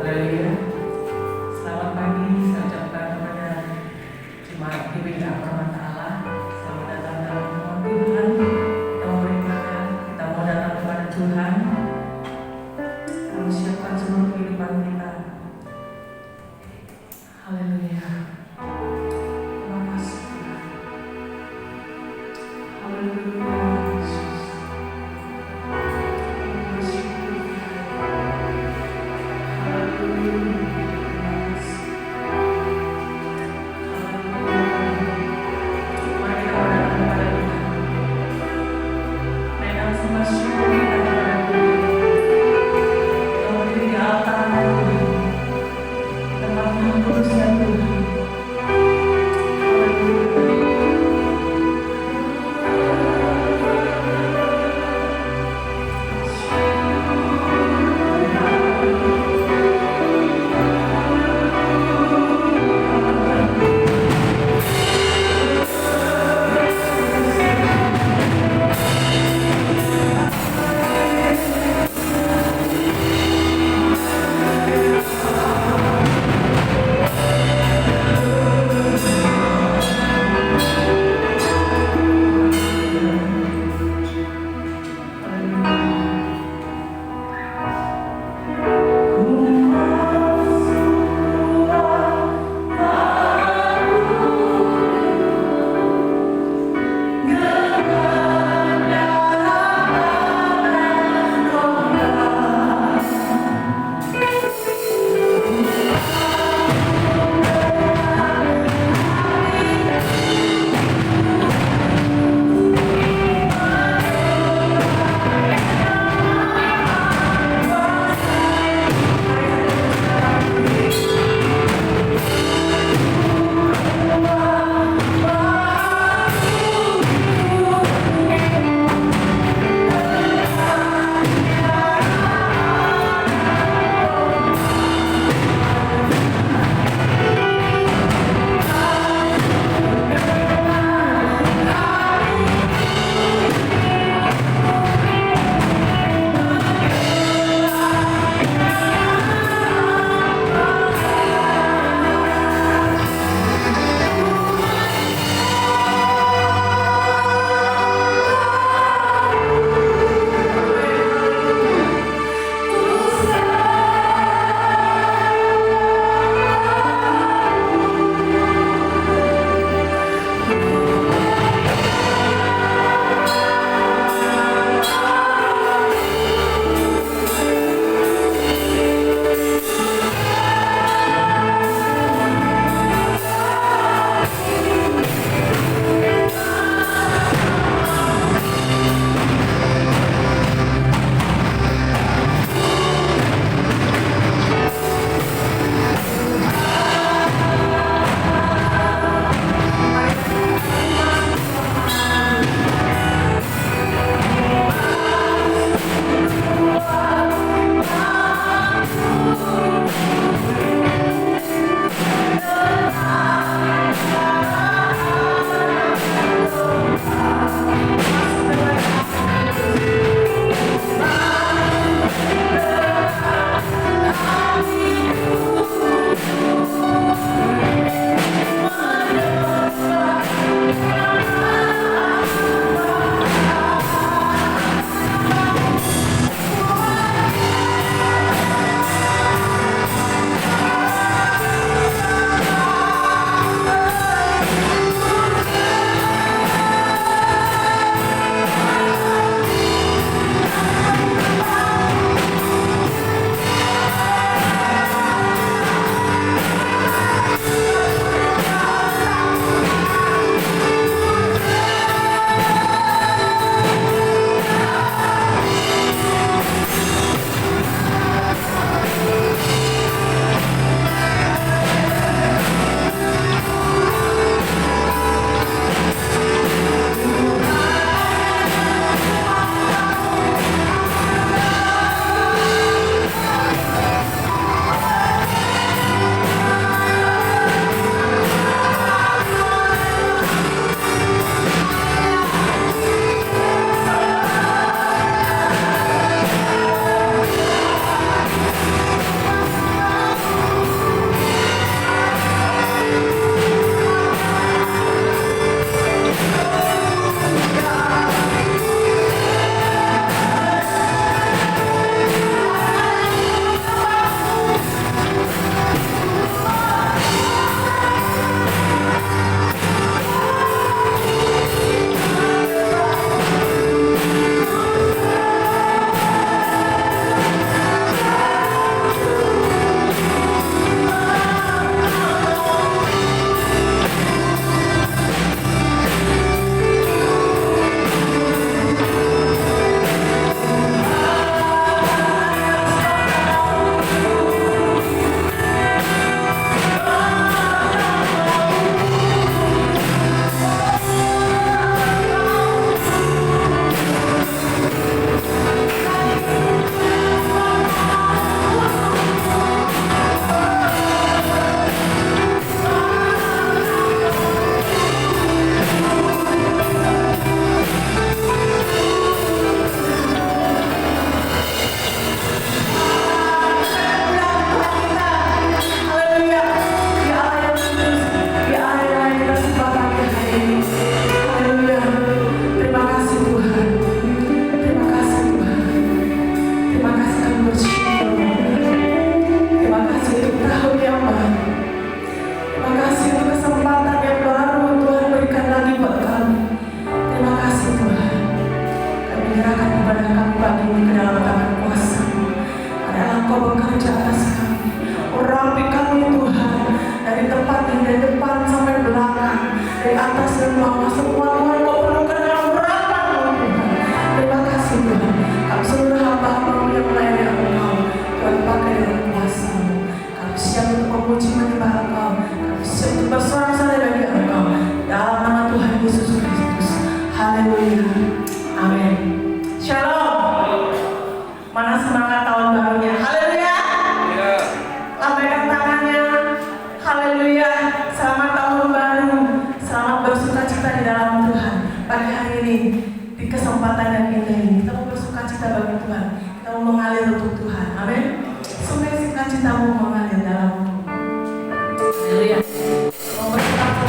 Haleluya. Selamat pagi, saya ucapkan kepada jemaat GBK Permata Allah. Selamat datang dalam rumah Tuhan. Kita mau beribadah, kita mau datang kepada Tuhan. Kita menyiapkan seluruh kehidupan kita. Haleluya. Terima kasih Tuhan. Haleluya. Yesus. Terima kasih Tuhan. Haleluya. sukacitamu mengalir dalamku. Haleluya. Mau bersatu.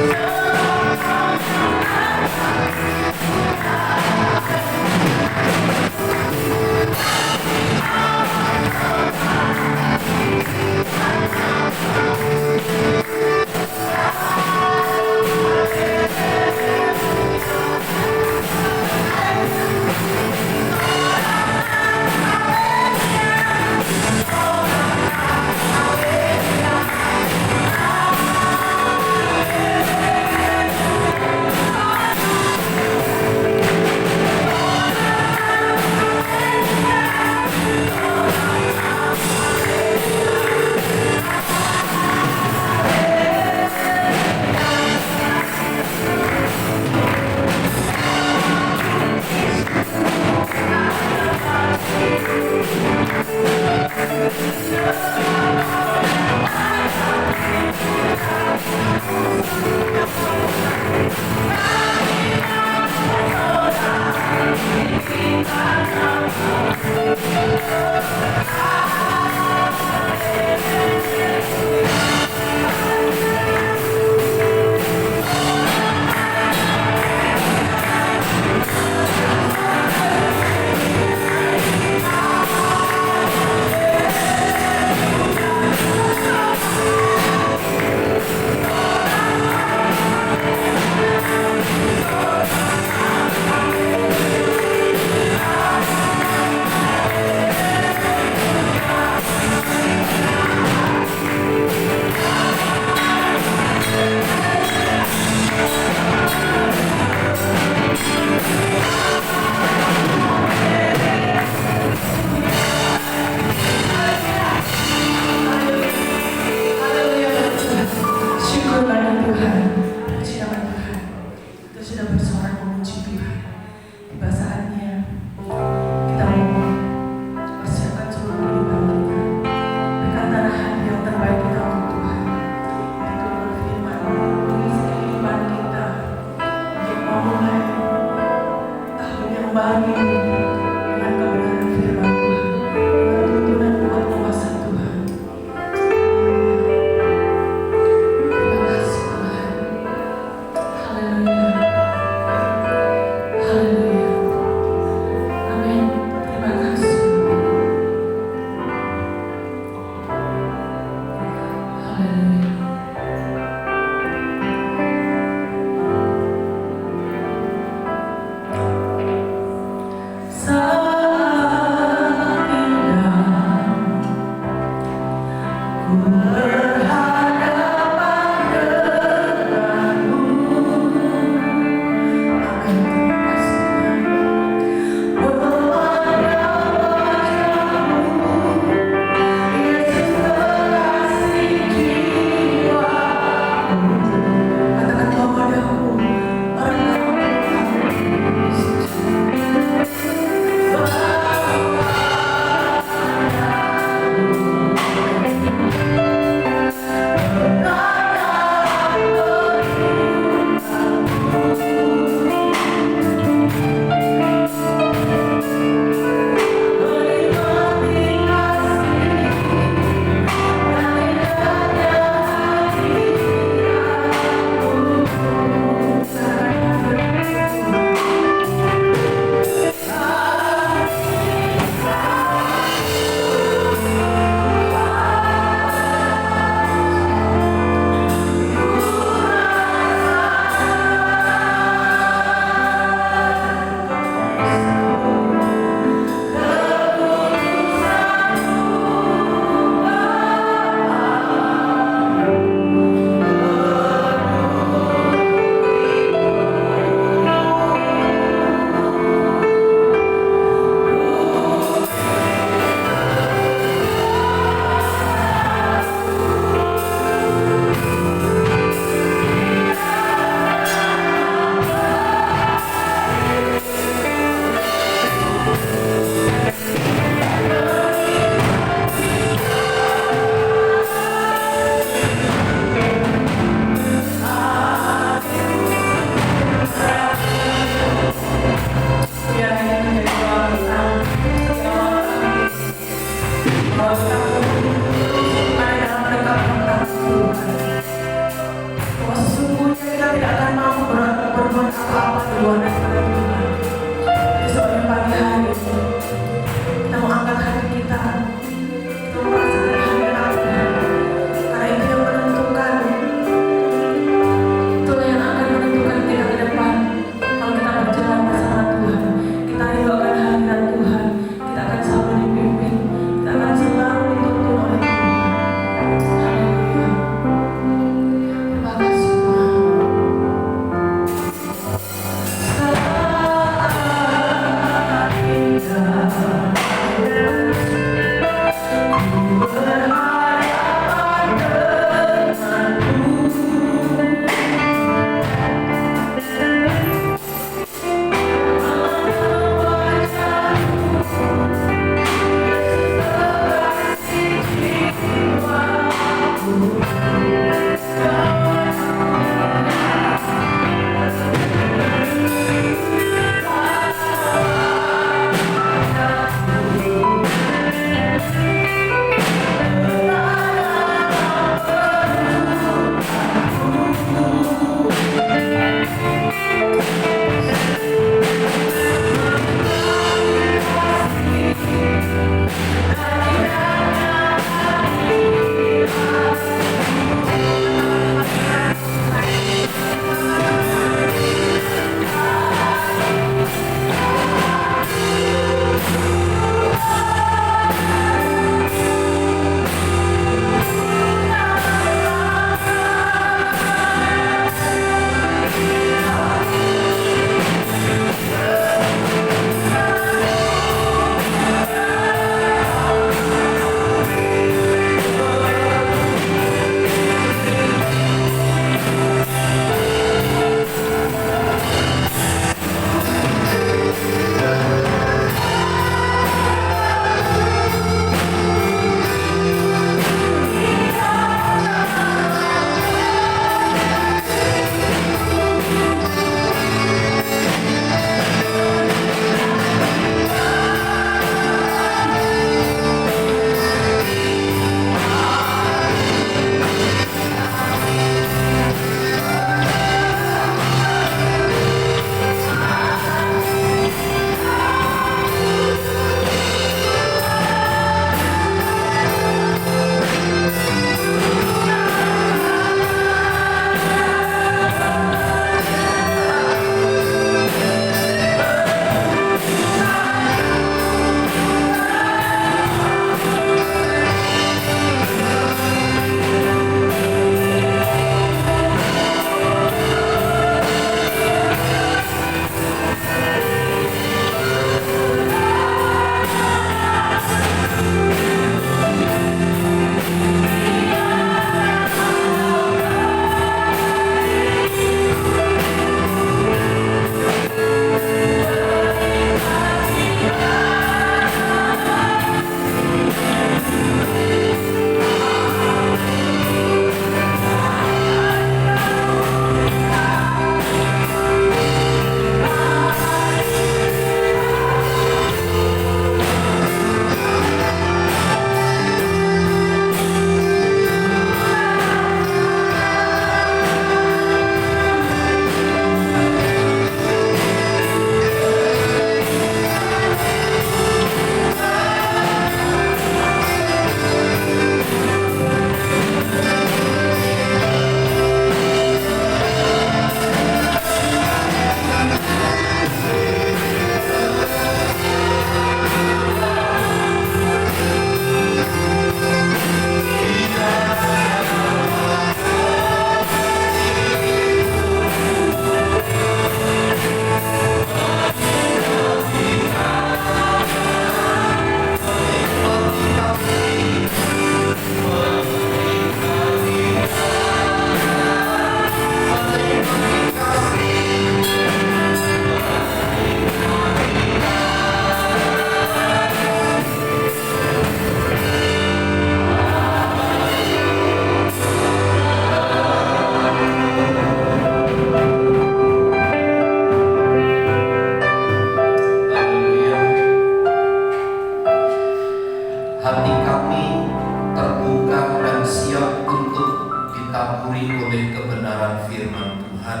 kebenaran firman Tuhan.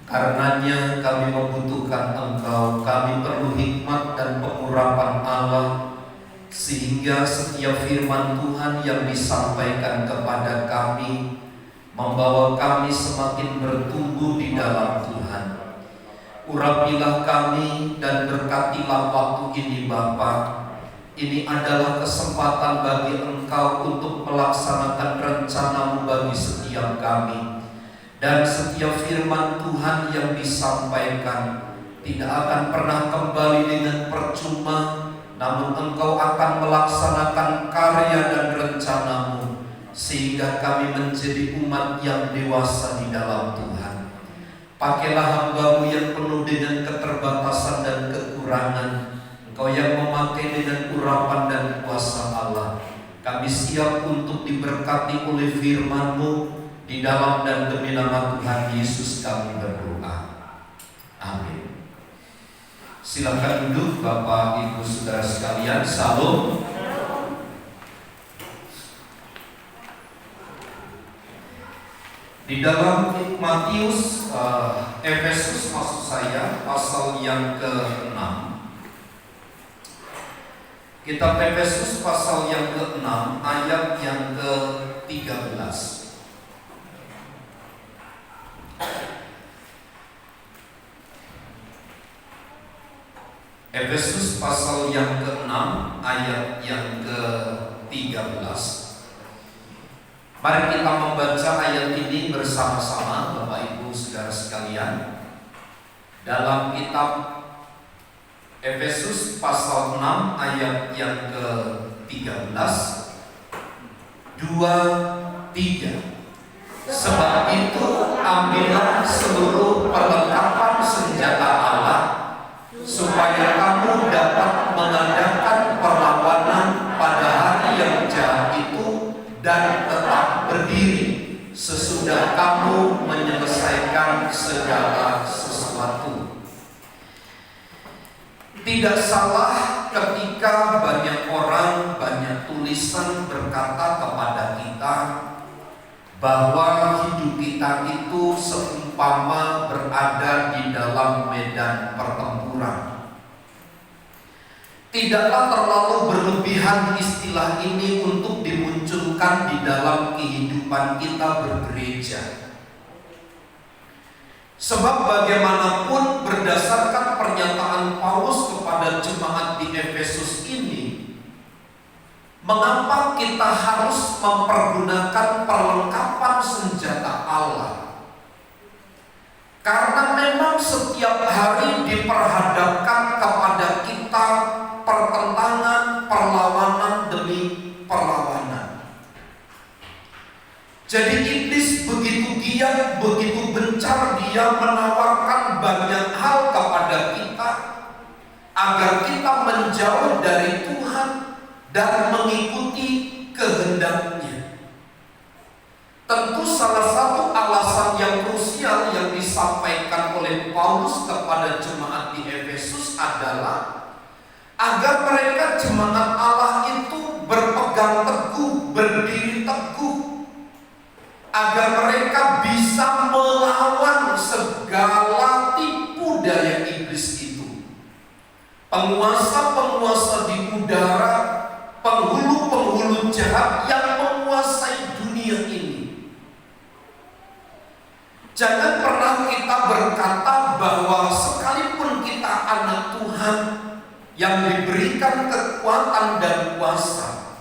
Karenanya kami membutuhkan Engkau, kami perlu hikmat dan pengurapan Allah, sehingga setiap firman Tuhan yang disampaikan kepada kami membawa kami semakin bertumbuh di dalam Tuhan. Urapilah kami dan berkatilah waktu ini Bapa. Ini adalah kesempatan bagi Engkau untuk melaksanakan rencana-Mu bagi setiap kami. Dan setiap firman Tuhan yang disampaikan tidak akan pernah kembali dengan percuma, namun Engkau akan melaksanakan karya dan rencana-Mu, sehingga kami menjadi umat yang dewasa di dalam Tuhan. Pakailah hamba-Mu yang penuh dengan keterbatasan dan kekurangan. Engkau yang memakai dengan urapan dan kuasa Allah. Kami siap untuk diberkati oleh firman-Mu. Di dalam dan demi nama Tuhan Yesus kami berdoa. Amin. Silakan duduk Bapak Ibu Saudara sekalian. Salam. Di dalam Matius, Efesus maksud saya, pasal yang ke-6. Kitab Efesus pasal yang ke-6 ayat yang ke-13. Efesus pasal yang ke-6 ayat yang ke-13. Mari kita membaca ayat ini bersama-sama Bapak Ibu Saudara sekalian. Dalam kitab Efesus pasal 6 ayat yang ke-13, 2-3. Sebab itu ambillah seluruh perlengkapan senjata Allah, supaya kamu dapat mengadakan perlawanan pada hari yang jahat itu dan tetap berdiri sesudah kamu menyelesaikan segala sesuatu. Tidak salah ketika banyak orang, banyak tulisan berkata kepada kita bahwa hidup kita itu seumpama berada di dalam medan pertempuran. Tidaklah terlalu berlebihan istilah ini untuk dimunculkan di dalam kehidupan kita bergereja. Sebab bagaimanapun berdasarkan pernyataan Paulus kepada jemaat di Efesus ini, mengapa kita harus mempergunakan perlengkapan senjata Allah? Karena memang setiap hari diperhadapkan kepada kita pertentangan, perlawanan demi perlawanan. Jadi iblis begitu giat, begitu gencar dia menawarkan banyak hal kepada kita agar kita menjauh dari Tuhan dan mengikuti kehendaknya. Tentu salah satu alasan yang krusial yang disampaikan oleh Paulus kepada jemaat di Efesus adalah agar mereka jemaat Allah itu berpegang teguh, berdiri teguh, agar mereka bisa melawan segala tipu daya iblis itu. Penguasa-penguasa di udara, penghulu-penghulu jahat yang menguasai dunia ini. Jangan pernah kita berkata bahwa sekalipun kita anak Tuhan yang diberikan kekuatan dan kuasa,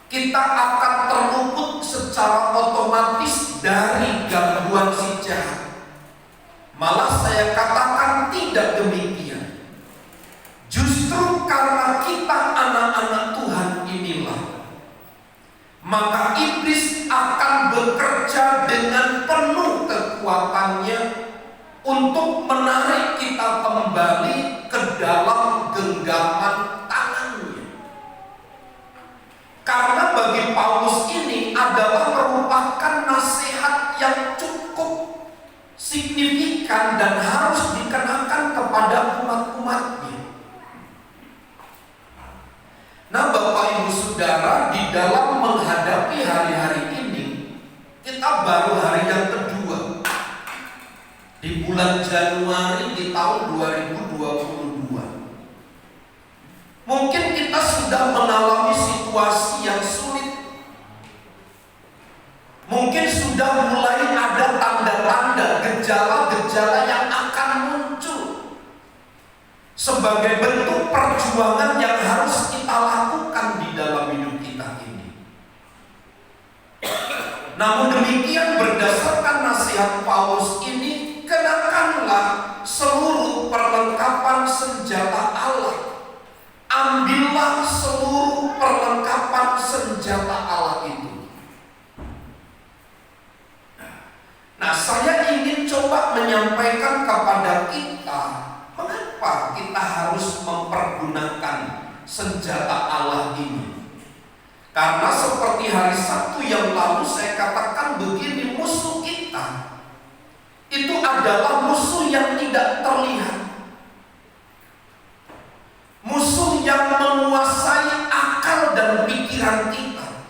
kita akan terluput secara otomatis dari gangguan si jahat. Malah saya katakan tidak demikian. Justru karena kita anak-anak Tuhan inilah, maka iblis akan bekerja dengan penuh kekuatannya untuk menarik kita kembali ke dalam genggaman tangannya. Karena bagi Paulus ini adalah merupakan nasihat yang cukup signifikan dan harus dikenakan kepada umat-umatnya. Nah, Bapak Ibu Saudara, di dalam menghadapi hari-hari ini, kita kita baru hari yang kedua di bulan Januari di tahun 2022. Mungkin kita sudah mengalami situasi yang sulit. Mungkin sudah mulai ada tanda-tanda, gejala-gejala yang akan muncul sebagai bentuk perjuangan yang harus kita lakukan di dalam hidup kita ini. Namun demikian, berdasarkan nasihat Paulus ini, kenakanlah seluruh perlengkapan senjata Allah. Ambillah seluruh perlengkapan senjata Allah itu. Nah, saya ingin coba menyampaikan kepada kita, mengapa kita harus mempergunakan senjata Allah ini. Karena seperti hari Sabtu yang lalu saya katakan begini, musuh kita itu adalah musuh yang tidak terlihat. Musuh yang menguasai akal dan pikiran kita,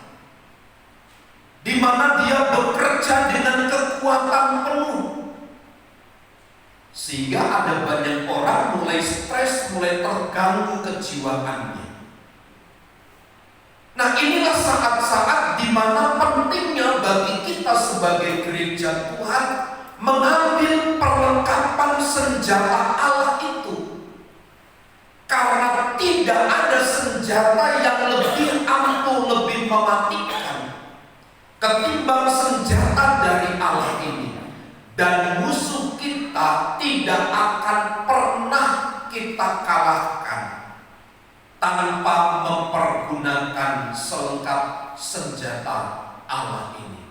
di mana dia bekerja dengan kekuatan penuh, sehingga ada banyak orang mulai stres, mulai terganggu kejiwaannya. Nah, inilah saat-saat di mana pentingnya bagi kita sebagai gereja Tuhan mengambil perlengkapan senjata Allah itu. Karena tidak ada senjata yang lebih ampuh, lebih mematikan ketimbang senjata dari Allah ini. Dan musuh kita tidak akan pernah kita kalahkan tanpa mempergunakan selengkap senjata Allah ini.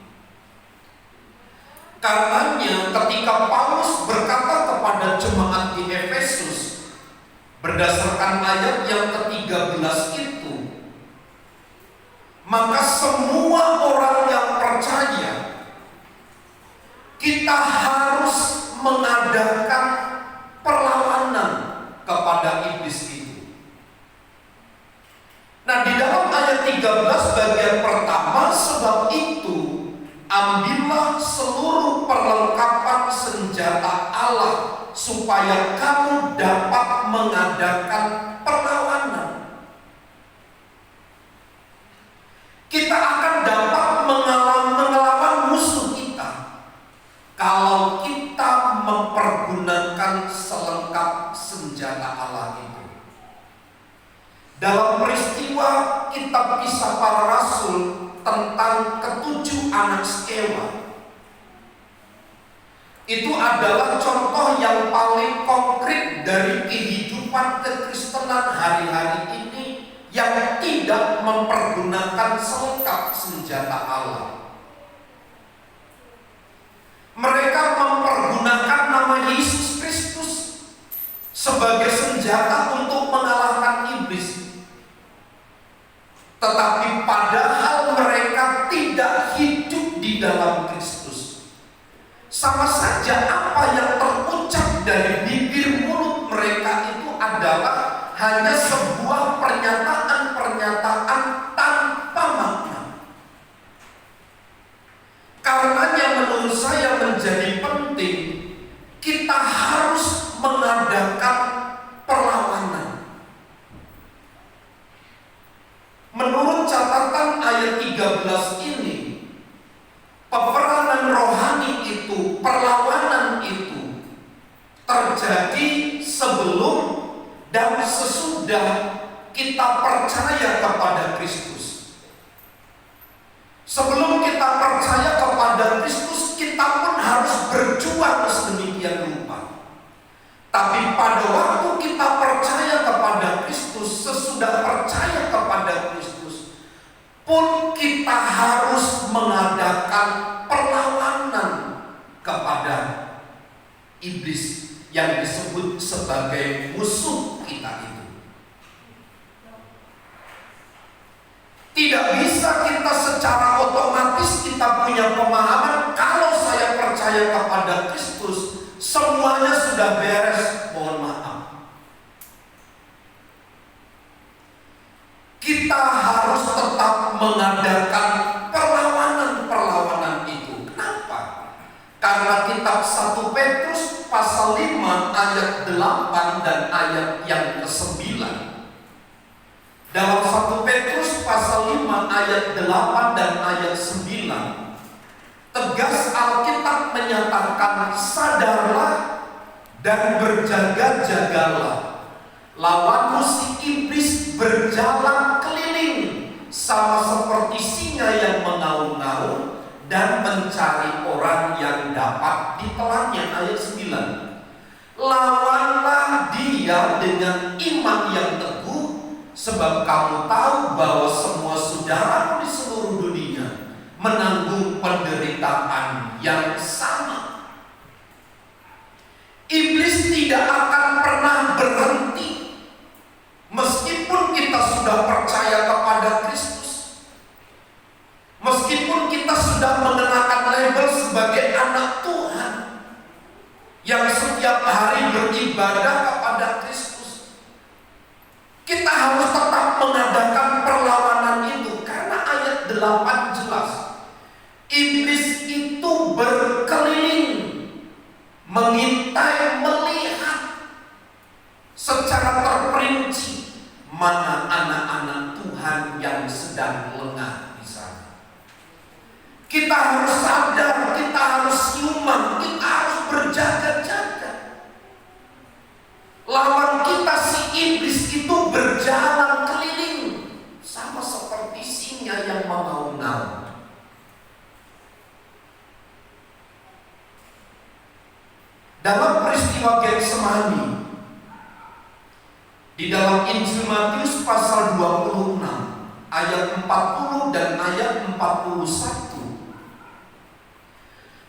Karenanya ketika Paulus berkata kepada jemaat di Efesus berdasarkan ayat yang ke-13 itu, maka semua orang yang percaya kita harus mengadakan perlawanan kepada iblis itu. Nah, di dalam ayat 13 bagian pertama, sebab itu ambillah seluruh perlengkapan senjata Allah supaya kamu dapat mengadakan perlawanan. Kita akan dapat melawan musuh kita kalau kita mempergunakan selengkap senjata Allah itu. Dalam peristiwa kitab Kisah Para Rasul tentang ketujuh anak Skewa, itu adalah contoh yang paling konkret dari kehidupan kekristenan hari-hari ini yang tidak mempergunakan selengkap senjata Allah. Mereka mempergunakan nama Yesus Kristus sebagai senjata untuk mengalahkan iblis. Tetapi padahal mereka tidak hidup di dalam Kristus. Sama saja apa yang terucap dari bibir mulut mereka itu adalah hanya sebuah pernyataan-pernyataan tanpa makna. Karenanya menurut saya menjadi penting kita harus mengadakan perlawanan. Menurut catatan ayat 13 ini, peperangan rohani itu, perlawanan itu terjadi sebelum dan sesudah kita percaya kepada Kristus. Sebelum kita percaya kepada Kristus, kita pun harus berjuang sedemikian rupa. Tapi pada waktu kita percaya kepada Kristus, sesudah percaya kepada Kristus, pun kita harus mengadakan perlawanan kepada iblis yang disebut sebagai musuh kita itu. Tidak bisa kita secara otomatis kita punya pemahaman kalau saya percaya kepada Kristus semuanya sudah beres, mohon maaf. Kita harus tetap mengadakan perlawanan-perlawanan itu. Karena kitab 1 Petrus pasal 5 ayat 8 dan ayat yang ke-9. Dalam 1 Petrus pasal 5 ayat 8 dan ayat 9, tegas Alkitab menyatakan, sadarlah dan berjaga-jagalah. Lawanmu si iblis berjalan keliling sama seperti singa yang mengaum-ngaum dan mencari orang yang dapat ditelannya. Ayat 9. Lawanlah dia dengan iman yang teguh, sebab kamu tahu bahwa semua saudaramu di seluruh dunia menanggung penderitaan yang sama. Iblis tidak akan pernah berhenti meskipun kita sudah percaya kepada Kristus. Meskipun kita sudah mengenakan label sebagai anak Tuhan yang setiap hari beribadah kepada Kristus, kita harus tetap mengadakan perlawanan itu. Karena ayat 8 jelas, iblis itu berkeliling, mengintai, melihat secara terperinci mana anak-anak Tuhan yang sedang lengah. Kita harus sadar, kita harus siuman, kita harus berjaga-jaga. Lawan kita si iblis itu berjalan keliling sama seperti singa yang mengaum-ngaum. Dalam peristiwa Getsemani, di dalam Injil Matius pasal 26 ayat 40 dan ayat 41,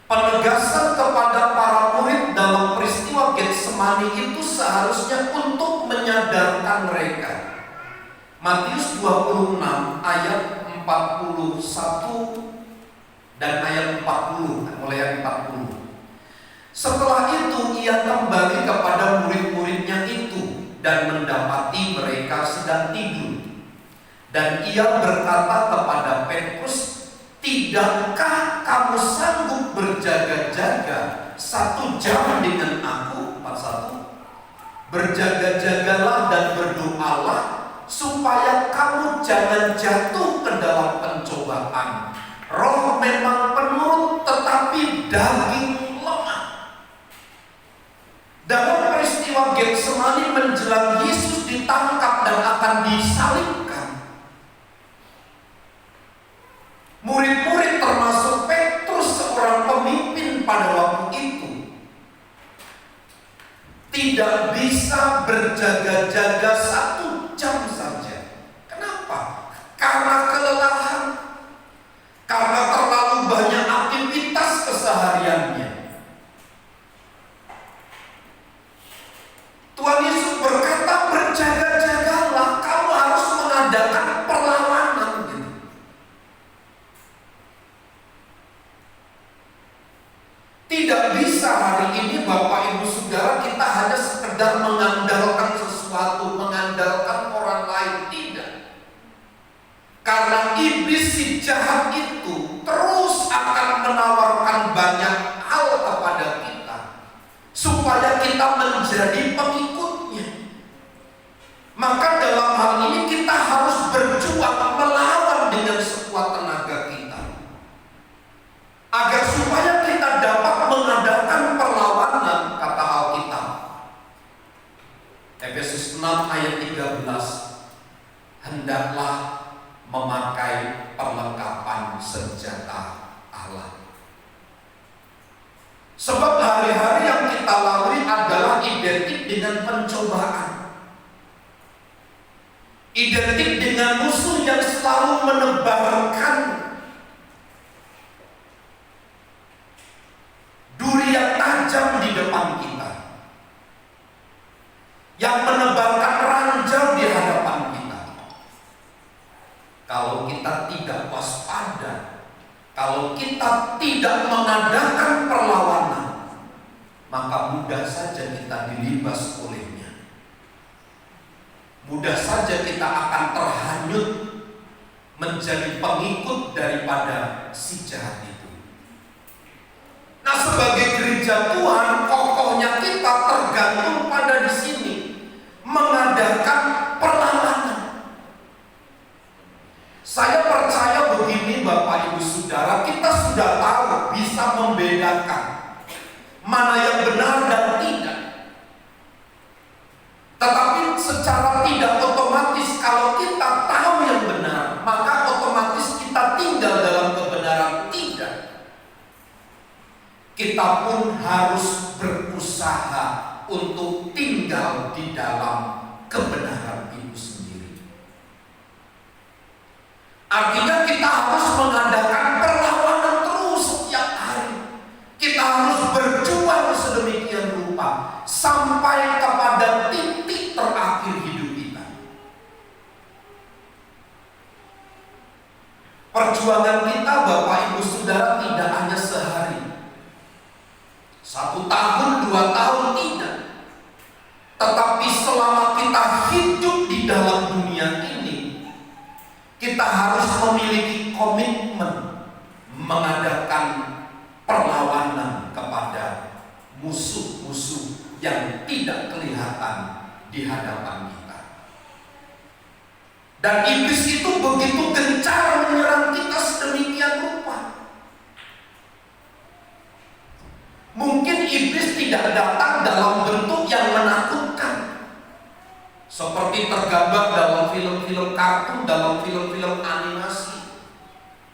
penegasan kepada para murid dalam peristiwa Getsemani itu seharusnya untuk menyadarkan mereka. Matius 26 ayat 41 dan ayat 40, mulai ayat 40. Setelah itu ia kembali kepada murid-muridnya itu dan mendapati mereka sedang tidur. Dan ia berkata kepada Petrus, tidakkah kamu sanggup berjaga-jaga 1 jam dengan aku? 41. Berjaga-jagalah dan berdoalah supaya kamu jangan jatuh ke dalam pencobaan. Roh memang penurut tetapi daging lemah. Dalam peristiwa Getsemani menjelang Yesus ditangkap dan akan disalibkan, murid-murid termasuk Petrus seorang pemimpin pada waktu itu tidak bisa berjaga-jaga 1 jam saja. Kenapa? Karena kelelahan, karena terlalu banyak aktivitas kesehariannya. Tuhan Yesus berkata, berjaga-jagalah, kamu harus mengadakan perlawanan gitu. Tidak bisa hari ini Bapak Ibu Saudara kita hanya sekedar mengandalkan sesuatu, mengandalkan orang lain. Tidak. Karena iblis si jahat itu terus akan menawarkan banyak hal kepada kita supaya kita menjadi pengikutnya. Maka dalam hal ini kita harus berjuang melawan dengan sekuat tenaga kita, agar supaya kita dapat mengadakan perlawanan. Kata Alkitab Efesus 6 ayat 13, hendaklah memakai perlengkapan senjata Allah. Sebab hari-hari yang kita lalui adalah identik dengan pencobaan, identik dengan musuh yang selalu menebarkan duri yang tajam di depan kita, yang menebarkan ranjau di hadapan kita. Kalau kita tidak waspada, kalau kita tidak mengadakan perlawanan, maka mudah saja kita dilibas olehnya. Mudah saja kita akan terhanyut menjadi pengikut daripada si jahat itu. Nah, sebagai gereja Tuhan, kokohnya kita tergantung pada di sini, mengadakan perlawanan. Saya percaya begini Bapak Ibu Saudara, kita sudah tahu bisa membedakan mana yang benar dan tidak. Tetapi secara tidak otomatis kalau kita tahu yang benar, maka otomatis kita tinggal dalam kebenaran. Tidak. Kita pun harus berusaha untuk tinggal di dalam kebenaran itu sendiri. Artinya kita harus mengadakan perlawanan terus setiap hari. Kita harus berjuang sedemikian rupa sampai kepada titik terakhir hidup kita. Perjuangan kita Bapak Ibu Saudara tidak hanya sehari, 1 tahun, 2 tahun, tidak. Tetapi selama kita hidup di dalam dunia ini, kita harus memiliki komitmen mengadakan perlawanan kepada musuh-musuh yang tidak kelihatan di hadapan kita. Dan iblis itu begitu gencar menyerang kita sedemikian rupa. Mungkin iblis tidak datang dalam bentuk yang menakutkan, seperti tergambar dalam film-film kartun, dalam film-film animasi.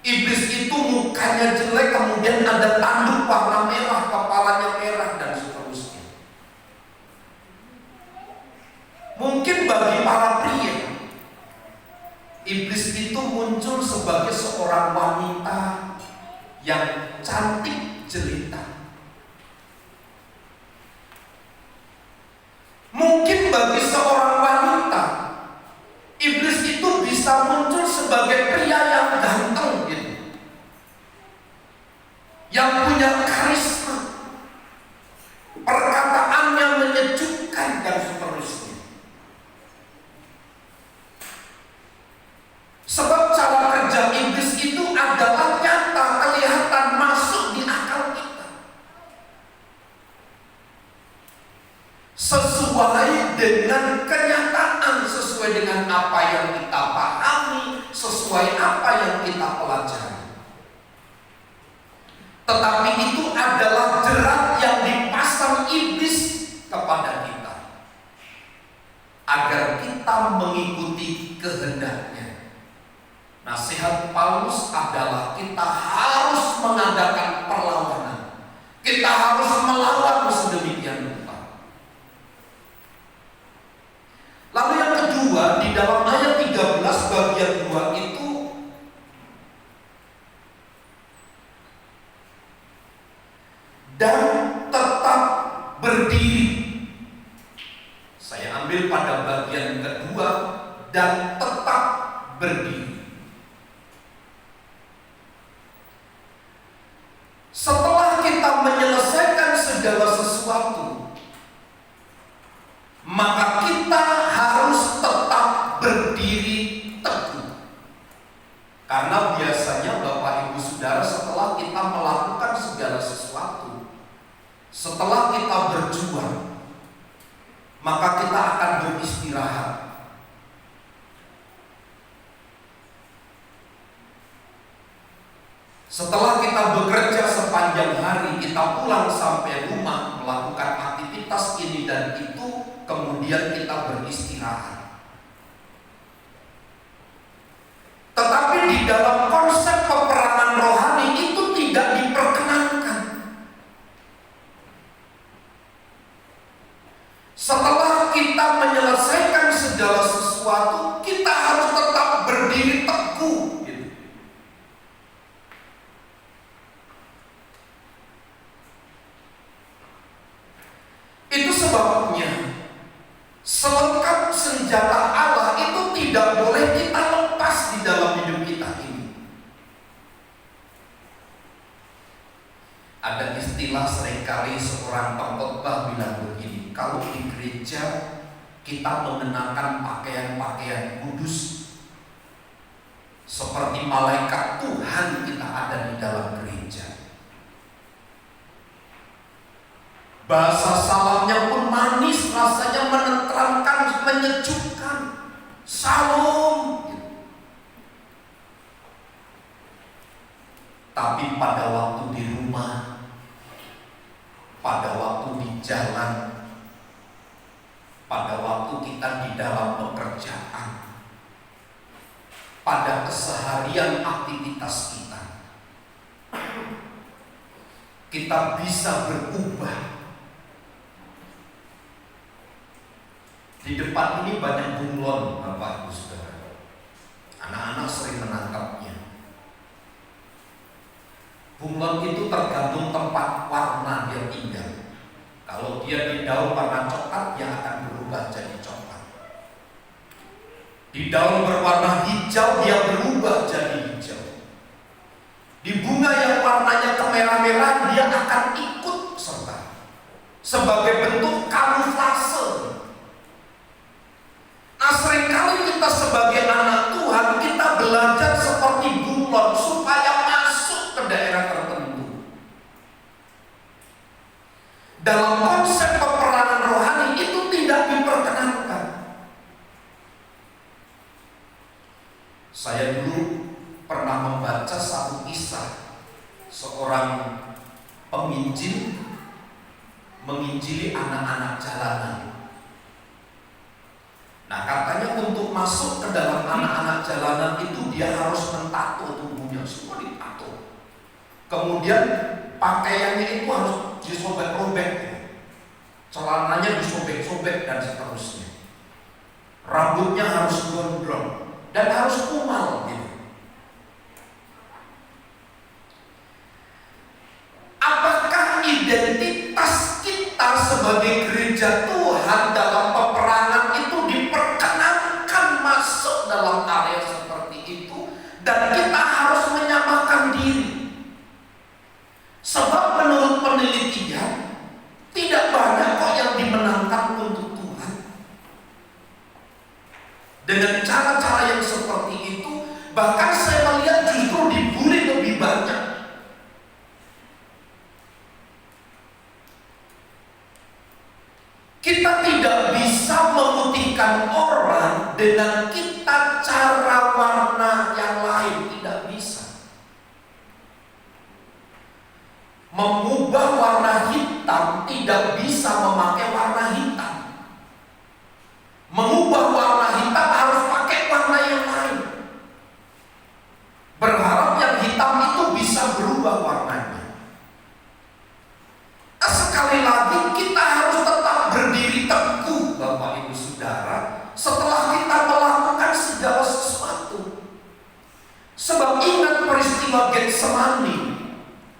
Iblis itu mukanya jelek, kemudian ada tanduk warna merah, kepalanya merah, dan seterusnya. Mungkin bagi para pria, iblis itu muncul sebagai seorang wanita yang cantik jelita. Mungkin bagi seorang wanita, iblis itu bisa muncul sebagai pria yang ganteng gitu, yang punya karisma, perkataannya menyejukkan dan seterusnya. Sebab cara kerja iblis itu adalah nyata, kelihatan, masuk di akal kita, sesuai dengan kenyataan, sesuai dengan apa yang kita pahami, sesuai apa yang kita pelajari. Tetapi itu adalah jerat yang dipasang iblis kepada kita, agar kita mengikuti kehendaknya. Nasihat Paulus adalah kita harus mengadakan perlawanan, kita harus melawan sedemikian rupa. Lalu yang kedua, di dalam ayat 13 bagian 2 itu, dan tetap berdiri. Saya ambil pada bagian kedua, dan tetap berdiri. Setelah kita menyelesaikan segala sesuatu, maka kita harus tetap berdiri teguh. Karena biasanya Bapak Ibu Saudara, setelah kita melakukan segala sesuatu, setelah kita berjuang, maka kita akan beristirahat. Setelah kita bekerja sepanjang hari, kita pulang sampai rumah, melakukan aktivitas ini dan itu, kemudian kita beristirahat. Tetapi di dalam konsep peperangan rohani itu tidak diperkenankan. Setelah kita menyelesaikan segala sesuatu, kita harus tetap berdiri teguh. Itu sebabnya selengkap senjata Allah itu tidak boleh kita lepas di dalam hidup kita ini. Ada istilah seringkali seorang pengkhotbah bilang begini, kalau di gereja kita mengenakan pakaian-pakaian kudus, seperti malaikat Tuhan kita ada di dalam gereja. Bahasa salamnya pun manis, rasanya menenteramkan, menyejukkan. Salam. Tapi pada waktu di rumah, pada waktu di jalan, pada waktu kita di dalam pekerjaan, pada keseharian aktivitas kita bisa berubah. Di depan ini banyak bunglon, Bapak Ibu Saudara. Anak-anak sering menangkapnya. Bunglon itu tergantung tempat warna dia tinggal. Kalau dia di daun warna coklat, dia akan berubah jadi coklat. Di daun berwarna hijau, dia berubah jadi hijau. Di bunga yang warnanya kemerah-merahan, dia akan ikut serta sebagai bentuk kamuflase. Nah, seringkali kita sebagai anak Tuhan, kita belajar seperti bunglon supaya masuk ke daerah tertentu. Dalam konsep peperangan rohani itu tidak diperkenankan. Saya dulu pernah membaca satu kisah seorang penginjil menginjili anak-anak jalanan. Nah, katanya untuk masuk ke dalam anak-anak jalanan itu dia harus mentato tubuhnya, semua ditato. Kemudian pakaiannya itu harus disobek-robek, celananya disobek-sobek dan seterusnya. Rambutnya harus gondrong dan harus kumal gitu. Apakah identitas kita sebagai gereja Tuhan dalam peperangan itu diperkenankan masuk dalam area seperti itu, dan kita harus menyamakan diri? Sebab menurut penelitian tidak banyak kok yang dimenangkan untuk Tuhan dengan cara-cara yang seperti itu. Bahkan saya melihat justru dibully lebih banyak. Kita tidak bisa memutihkan orang dengan kita cara warna yang lain, tidak bisa. Mengubah warna hitam tidak bisa memakai warna hitam. Mengubah warna hitam harus pakai warna yang lain. Berharap yang hitam itu bisa berubah warnanya. Sekali lagi kita harus tetap berdiri teguh, Bapak Ibu Saudara, setelah kita melakukan segala sesuatu. Sebab ingat peristiwa Getsemani,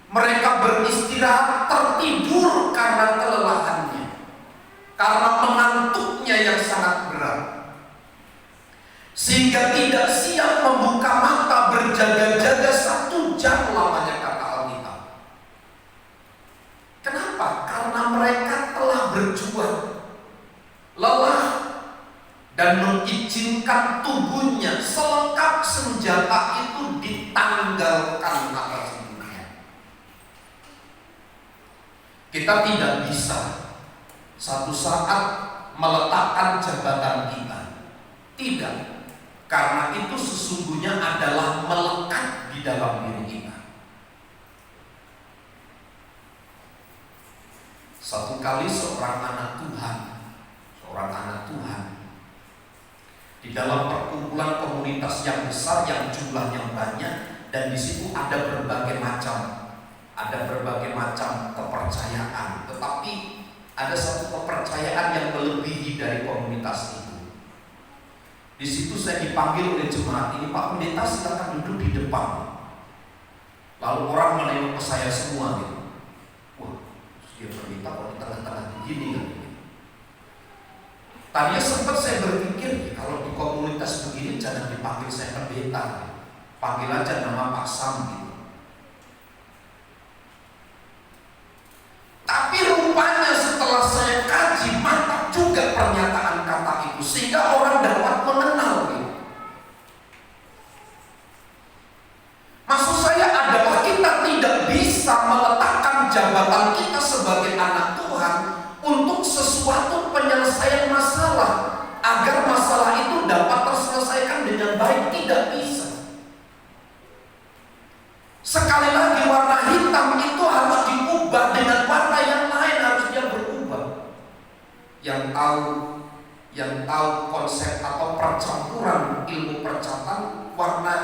mereka beristirahat tertidur karena kelelahannya, karena mengantuknya yang sangat berat, sehingga tidak siap membuka mata berjaga-jaga 1 jam lamanya, kata Alkitab. Kenapa? Karena mereka telah berjuang, lelah, dan mengizinkan tubuhnya selengkap senjata itu ditanggalkan atas dunia. Kita tidak bisa satu saat meletakkan jabatan kita. Tidak. Karena itu sesungguhnya adalah melekat di dalam diri kita. Satu kali seorang anak Tuhan di dalam perkumpulan komunitas yang besar yang jumlahnya banyak, dan di situ ada berbagai macam kepercayaan, tetapi ada satu kepercayaan yang melebihi dari komunitas itu. Di situ saya dipanggil oleh jemaat ini, Pak Pendeta silakan duduk di depan. Lalu orang menengok ke saya semua gitu. Wah, dia pendeta kok di tengah-tengah begini kan? Tadinya sempat saya berpikir, kalau di komunitas begini jangan dipanggil saya pendeta, panggil aja nama Pak Sam gitu. Tapi rupanya setelah saya kaji mantap juga pernyataan kata itu, sehingga orang dapat mengenal gitu. Maksud saya adalah kita tidak bisa meletakkan jabatan kita sebagai anak Tuhan Tuhan untuk sesuatu penyelesaian masalah, agar masalah itu dapat terselesaikan dengan baik. Tidak bisa. Sekali lagi, warna hitam itu harus diubah dengan warna yang lain, harusnya berubah. Yang tahu konsep atau percampuran ilmu percatan, warna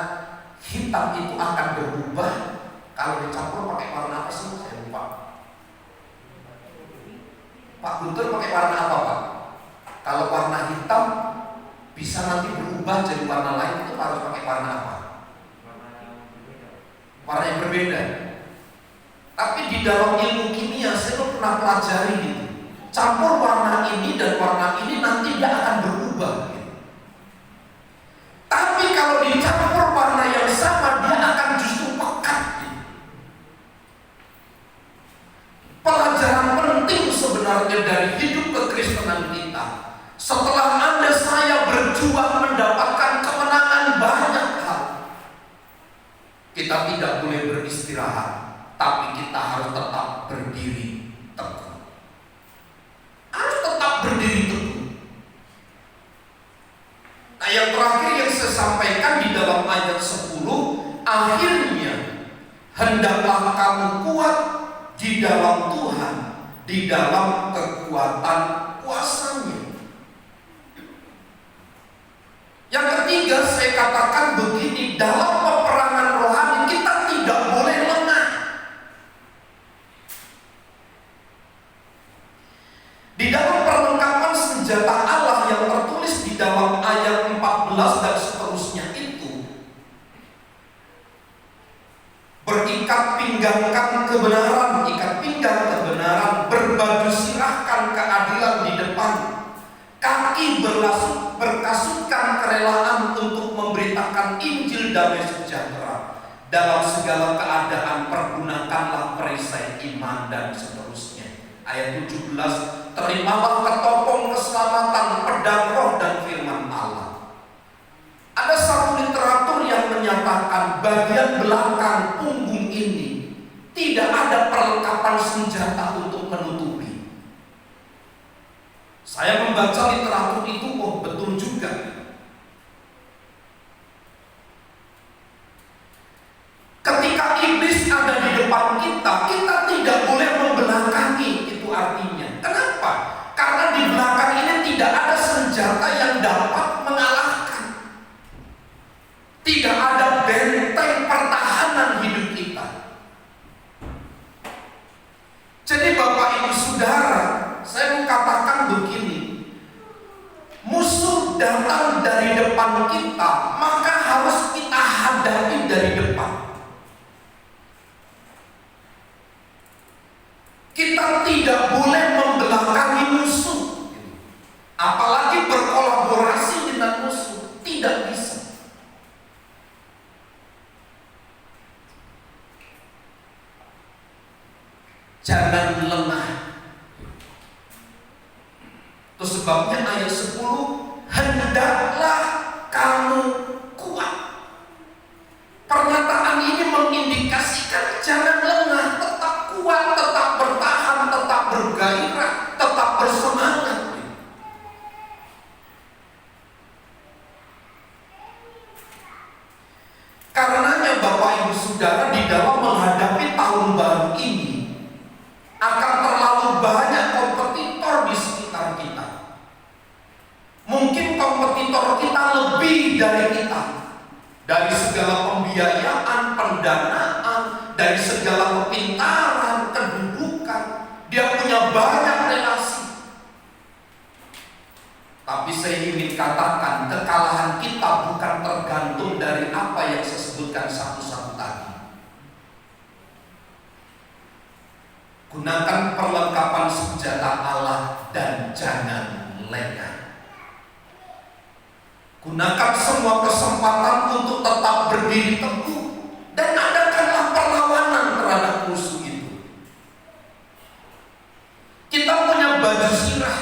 hitam itu akan berubah kalau dicampur pakai warna apa sih? Saya lupa. Pak Guntur pakai warna apa, Pak? Kalau warna hitam bisa nanti berubah jadi warna lain, itu harus pakai warna apa? Warna yang berbeda. Tapi di dalam ilmu kimia saya pernah pelajari gitu. Campur warna ini dan warna ini nanti tidak akan berubah gitu. Tapi kalau dicampur warna yang sama, dia akan justru pekat gitu. Pelajaran penting sebenarnya dari hidup kekristenan kita. Setelah Anda saya berjuang mendapatkan kemenangan banyak hal, kita tidak boleh beristirahat, tapi kita harus tetap berdiri teguh. Harus tetap berdiri teguh. Nah, yang terakhir yang saya sampaikan di dalam ayat 10, akhirnya hendaklah kamu kuat di dalam Tuhan, di dalam kekuatan kuasa-Nya. Yang ketiga, saya katakan begini, dalam peperangan rohani kita tidak boleh lengah. Di dalam perlengkapan senjata Allah yang tertulis di dalam ayat 14 dan seterusnya itu, berikat pinggangkan kebenaran, ikat pinggang kebenaran, berbaju sirahkan keadilan di depan, kaki berkasutkan kerelaan untuk memberitakan Injil damai sejahtera, dalam segala keadaan pergunakanlah perisai iman dan seterusnya. Ayat 17, terimalah ketopong keselamatan, pedang roh dan firman Allah. Ada satu literatur yang menyatakan bagian belakang punggung ini tidak ada perlengkapan senjata untuk menutupi. Saya membaca literatur itu, oh betul juga. Ketika iblis ada di depan kita, kita tidak boleh membelakangi, itu artinya. Kenapa? Karena di belakang ini tidak ada senjata yang dapat mengalahkan. Tidak ada benteng pertahanan hidup kita. Jadi Bapak Ibu Saudara, saya mengatakan begini, musuh datang dari depan kita, maka harus kita hadapi dari depan. Kita tidak boleh membelakangi musuh, apalagi berkolaborasi dengan musuh. Tidak bisa. Jangan lengah. Itu sebabnya ayat 10, hendaklah kamu kuat. Pernyataan ini mengindikasikan jangan lengah, tetap kuat, tetap bertahan, tetap bergairah, tetap bersemangat. Karenanya Bapak Ibu Saudara, di dalam menghadapi tahun baru ini akan terlalu banyak kompetitor di sekitar kita. Mungkin kompetitor kita lebih dari kita, dari segala pembiayaan, pendanaan, dari segala kepintaran, kedudukan. Dia punya banyak relasi. Tapi saya ingin katakan, kekalahan kita bukan tergantung dari apa yang saya sebutkan satu-satu tadi. Gunakan perlengkapan senjata Allah dan jangan lengah. Gunakan semua kesempatan untuk tetap berdiri teguh dan adakanlah perlawanan terhadap musuh itu. Kita punya baju sirah,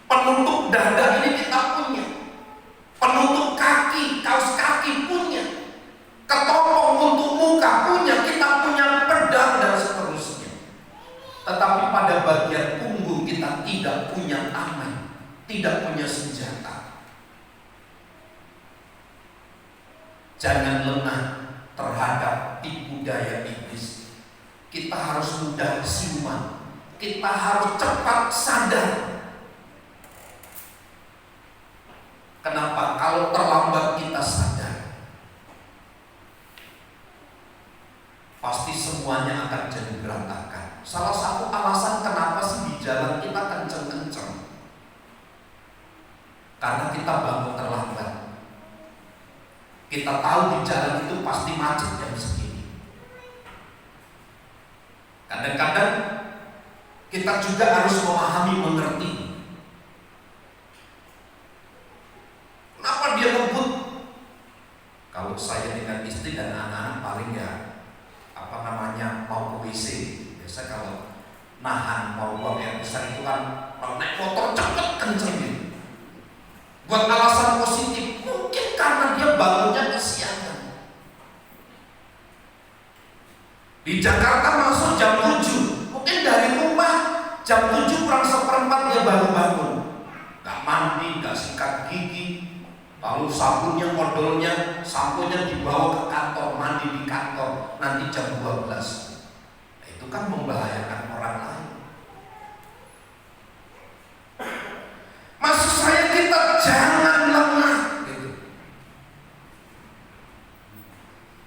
penutup dada ini kita punya, penutup kaki, kaos kaki punya, ketopong untuk muka punya, kita punya pedang dan seterusnya. tetapi pada bagian punggung kita tidak punya tameng, tidak punya senjata. Jangan lengah terhadap tipu daya iblis. Kita harus mudah siuman, kita harus cepat sadar. Kenapa? Kalau terlambat kita sadar, pasti semuanya akan jadi berantakan. Salah satu alasan kenapa sih di jalan kita kenceng-kenceng, karena kita bangun terlambat. Kita tahu di jalan itu pasti macet jam segini. Kadang-kadang kita juga harus memahami, mengerti. Kenapa dia ngebut? Kalau saya dengan istri dan anak-anak paling mau ke WC. Biasa kalau nahan mau buang air besar itu kan kalau naik motor cepet kenceng gitu. Buat alasan positif, mungkin karena dia bangunnya kesiangan. Di Jakarta masuk jam 7, mungkin dari rumah jam 7 kurang seperempat dia baru bangun. Gak mandi, gak sikat gigi, lalu sabunnya, odolnya, samponya dibawa ke kantor, mandi di kantor, nanti jam 12. Itu kan membahayakan orang lain. Maksud saya kita jangan lengah gitu.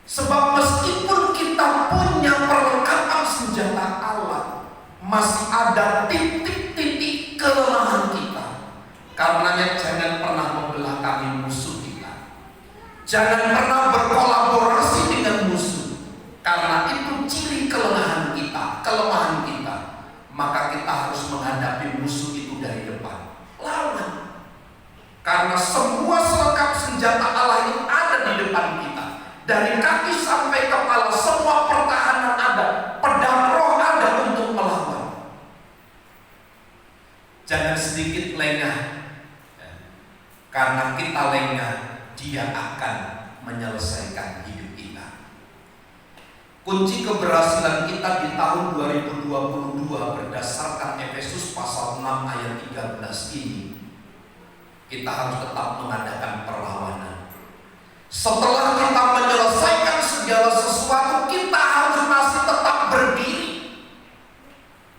Sebab meskipun kita punya perlengkapan senjata Allah, masih ada titik-titik kelemahan kita. Karenanya jangan pernah membelah kami musuh kita. Jangan pernah berkolaborasi dengan musuh, karena itu ciri kelemahan kita. Maka kita harus menghadapi musuh itu dari depan. Lawan. Karena semua selengkap senjata Allah itu ada di depan kita. Dari kaki sampai kepala semua pertahanan ada. Pedang roh ada untuk melawan. Jangan sedikit lengah. Karena kita lengah, Dia akan menyelesaikan hidup kita. Kunci keberhasilan kita di tahun 2022 berdasarkan Efesus pasal 6 ayat 13 ini, kita harus tetap mengadakan perlawanan. Setelah kita menyelesaikan segala sesuatu, kita harus masih tetap berdiri.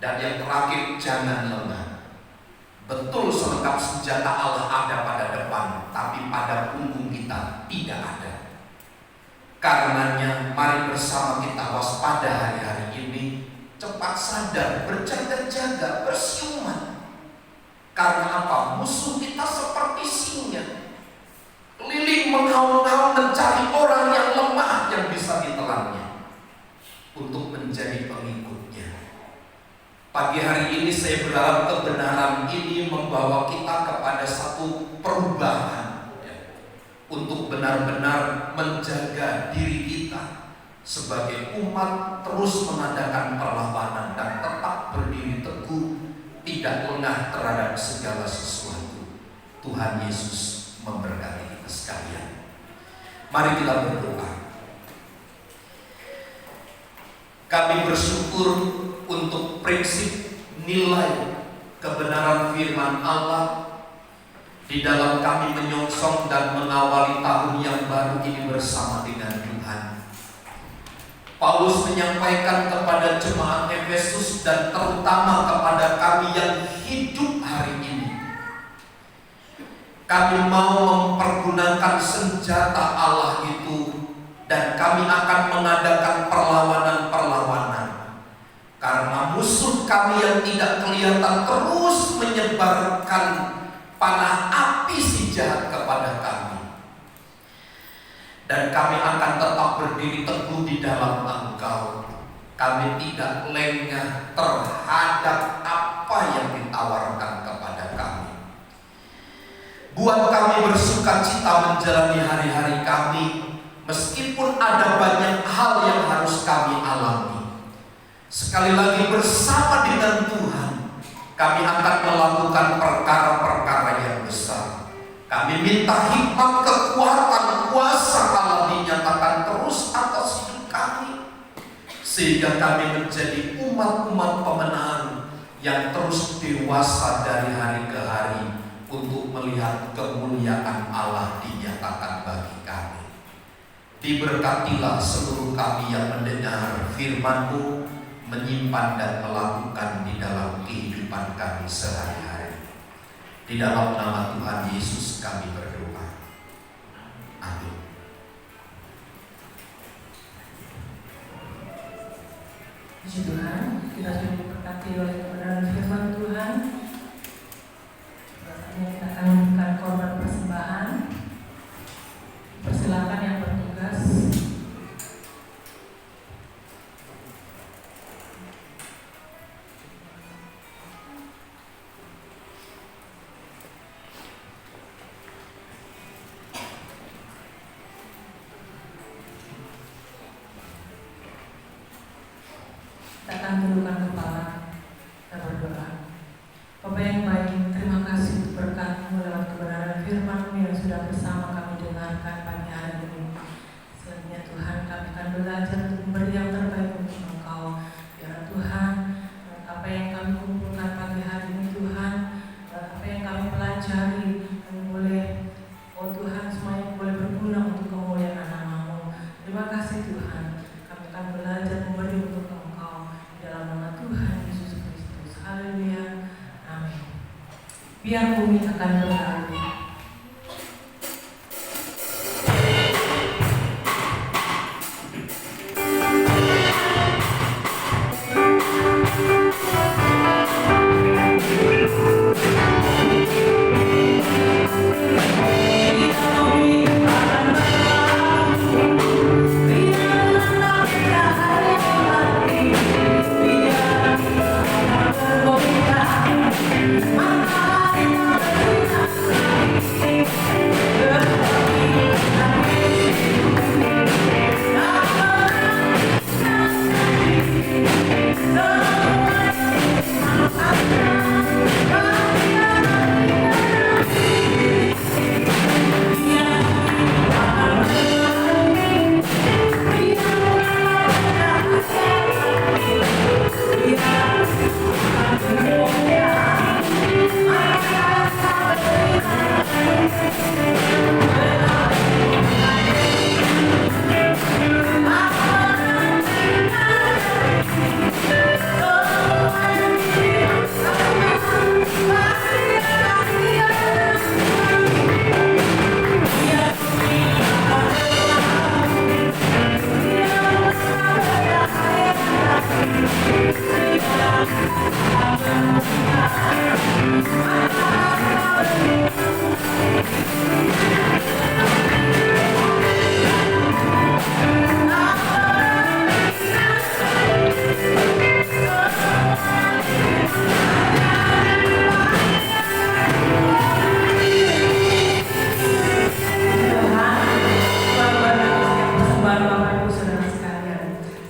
Dan yang terakhir, jangan lengah. Betul selengkap senjata Allah ada pada depan, tapi pada punggung kita tidak ada. Karenanya mari bersama kita waspada hari-hari ini, cepat sadar, berjaga-jaga, bersiuman. Karena apa? Musuh kita seperti singa, keliling mengaum-ngaum mencari orang yang lemah yang bisa ditelannya untuk menjadi pengikutnya. Pagi hari ini saya berharap kebenaran ini membawa kita kepada satu perubahan, untuk benar-benar menjaga diri kita sebagai umat, terus mengadakan perlawanan dan tetap berdiri teguh, tidak lengah terhadap segala sesuatu. Tuhan Yesus memberkati kita sekalian. Mari kita berdoa. Kami bersyukur untuk prinsip nilai kebenaran firman Allah di dalam kami menyongsong dan mengawali tahun yang baru ini bersama dengan Tuhan. Paulus menyampaikan kepada jemaat Efesus dan terutama kepada kami yang hidup hari ini, kami mau mempergunakan senjata Allah itu, dan kami akan mengadakan perlawanan-perlawanan. Karena musuh kami yang tidak kelihatan terus menyebarkan panah api si jahat kepada kami. Dan kami akan tetap berdiri teguh di dalam Engkau. Kami tidak lengah terhadap apa yang ditawarkan kepada kami. Buat kami bersuka cita menjalani hari-hari kami, meskipun ada banyak hal yang harus kami alami. Sekali lagi bersama dengan Tuhan, kami akan melakukan perkara-perkara yang besar. Kami minta hikmat, kekuatan, kuasa Allah dinyatakan terus atas hidup kami, sehingga kami menjadi umat-umat pemenang yang terus dewasa dari hari ke hari untuk melihat kemuliaan Allah dinyatakan bagi kami. Diberkatilah seluruh kami yang mendengar firman-Mu, menyimpan dan melakukan di dalam kehidupan kami sehari-hari. Di dalam nama Tuhan Yesus kami berdoa. Amin. Puji Tuhan, kita sudah diberkati oleh kebenaran firman Tuhan. Saatnya kita akan memberikan korban persembahan. Persilakan yang bertugas. Kita akan tundukkan kepala dan berdoa. Bapa yang baik, terima kasih untuk berkat-Mu lewat kebenaran firman-Mu yang sudah bersama kami dengarkan pagi hari ini. Selanjutnya Tuhan, kami akan belajar untuk memberi yang terbaik untuk Engkau. Biar Tuhan, apa yang kami kumpulkan pagi hari ini Tuhan, apa yang kami pelajari, kami boleh, oh Tuhan, semuanya boleh berguna untuk kemuliaan nama-Mu. Terima kasih Tuhan, kami akan belajar memberi untuk Engkau dalam nama Tuhan Yesus Kristus. Haleluya. Amin. Biar bumi akan berlalu.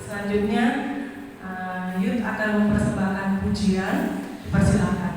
Selanjutnya, Yud akan mempersembahkan pujian. Persilakan.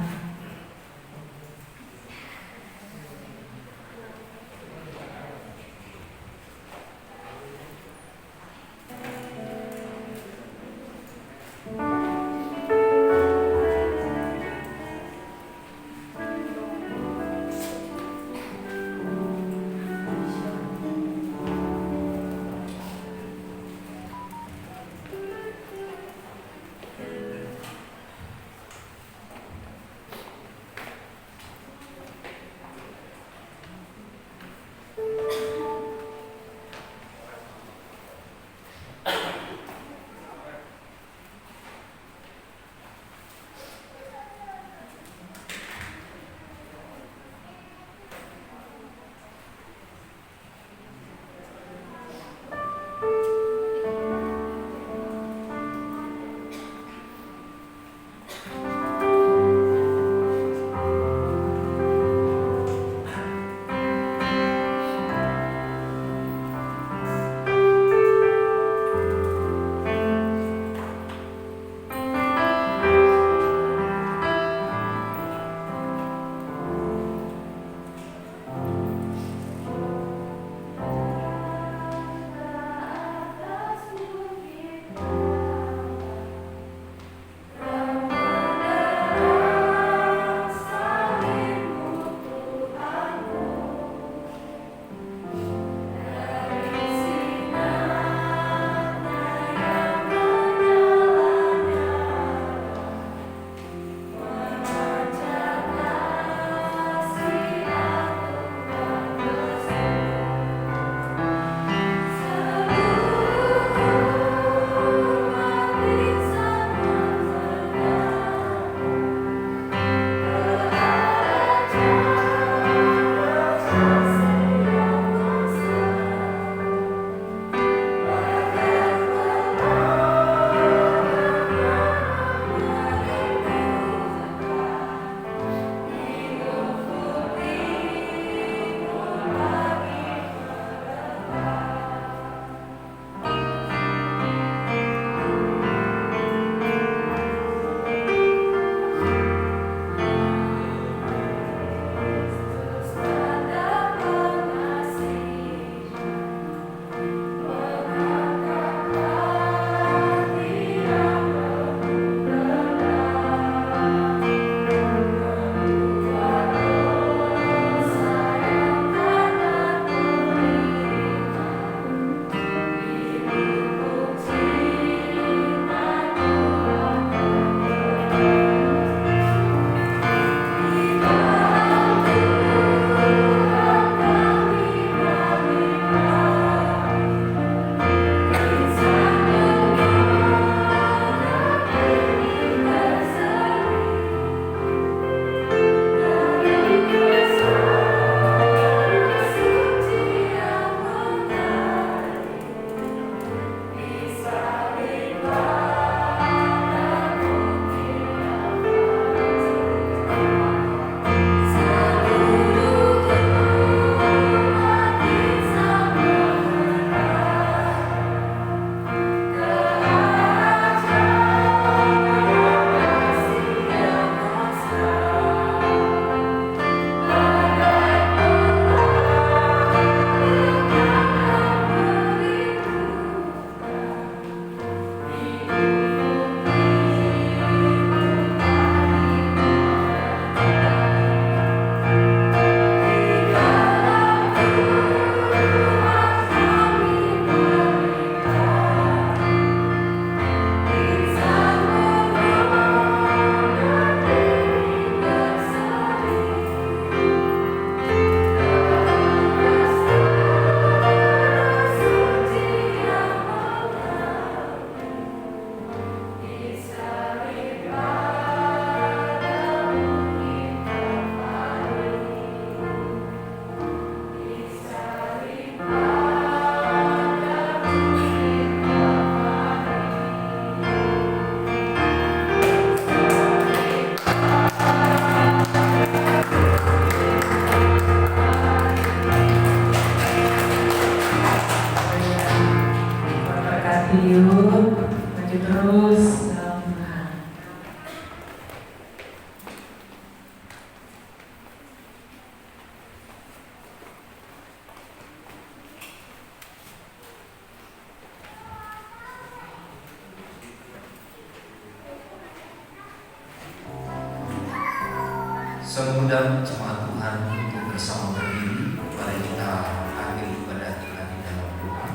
Semoga jemaat Tuhan untuk bersama berdiri. Mari kita akhiri ibadah kita di dalam doa.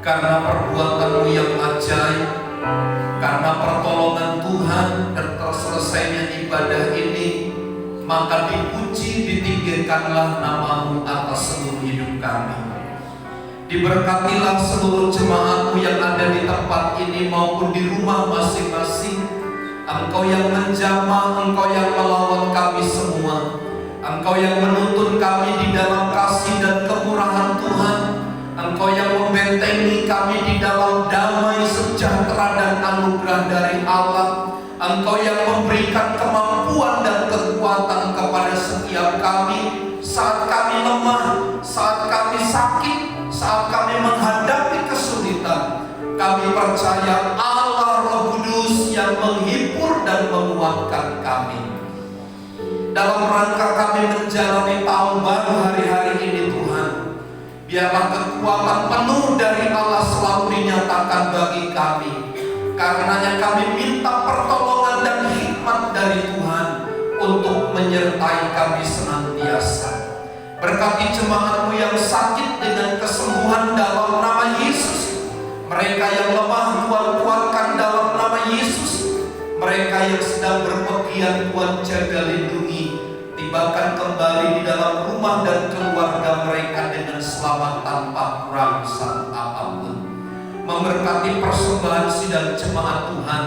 Karena perbuatan-Mu yang ajaib, karena pertolongan Tuhan dan terselesainya ibadah ini, maka dipuji, ditinggikanlah nama-Mu atas seluruh hidup kami. Diberkatilah seluruh jemaat-Mu yang ada di tempat ini maupun di rumah masing-masing. Engkau yang menjamah, Engkau yang melawat kami semua, Engkau yang menuntun kami di dalam kasih dan kemurahan Tuhan. Engkau yang membentengi kami di dalam damai, sejahtera dan anugerah dari Allah. Engkau yang memberikan kemampuan dan kekuatan kepada setiap kami saat kami lemah, saat kami sakit, saat kami menghadapi kesulitan. Kami percaya Allah Roh Kudus yang menghibur dan menguatkan kami. Dalam rangka kami menjalani tahun baru hari-hari ini, Tuhan, biarlah kekuatan penuh dari Allah selalu dinyatakan bagi kami. Karenanya kami minta pertolongan dan hikmat dari Tuhan untuk menyertai kami senantiasa. Berkati jemaat-Mu yang sakit dengan kesembuhan dalam nama Yesus. Mereka yang lemah Tuhan kuatkan dalam nama Yesus. Mereka yang sedang berpergian Tuhan jaga lindungi. Tibakan kembali di dalam rumah dan keluarga mereka dengan selamat tanpa kurang satu apapun. Memberkati persembahan sidang jemaat Tuhan,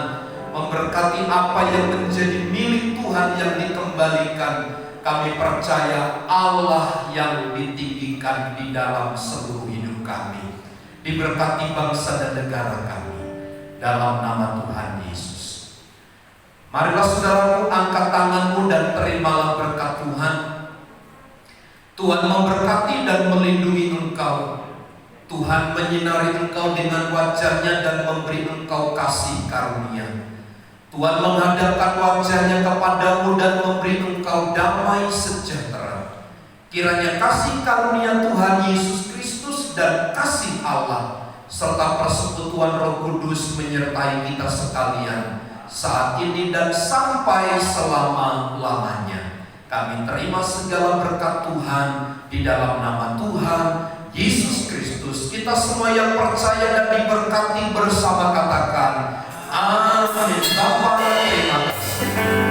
memberkati apa yang menjadi milik Tuhan yang dikembalikan. Kami percaya Allah yang ditinggikan di dalam seluruh hidup kami. Diberkati bangsa dan negara kami dalam nama Tuhan Yesus. Marilah saudaraku, angkat tanganmu dan terimalah berkat Tuhan. Tuhan memberkati dan melindungi engkau. Tuhan menyinari engkau dengan wajah-Nya dan memberi engkau kasih karunia. Tuhan menghadapkan wajah-Nya kepadamu dan memberi engkau damai sejahtera. Kiranya kasih karunia Tuhan Yesus Kristus dan kasih Allah serta persekutuan Roh Kudus menyertai kita sekalian saat ini dan sampai selama-lamanya. Kami terima segala berkat Tuhan di dalam nama Tuhan Yesus Kristus. Kita semua yang percaya dan diberkati bersama katakan amin. Bapa, terima kasih.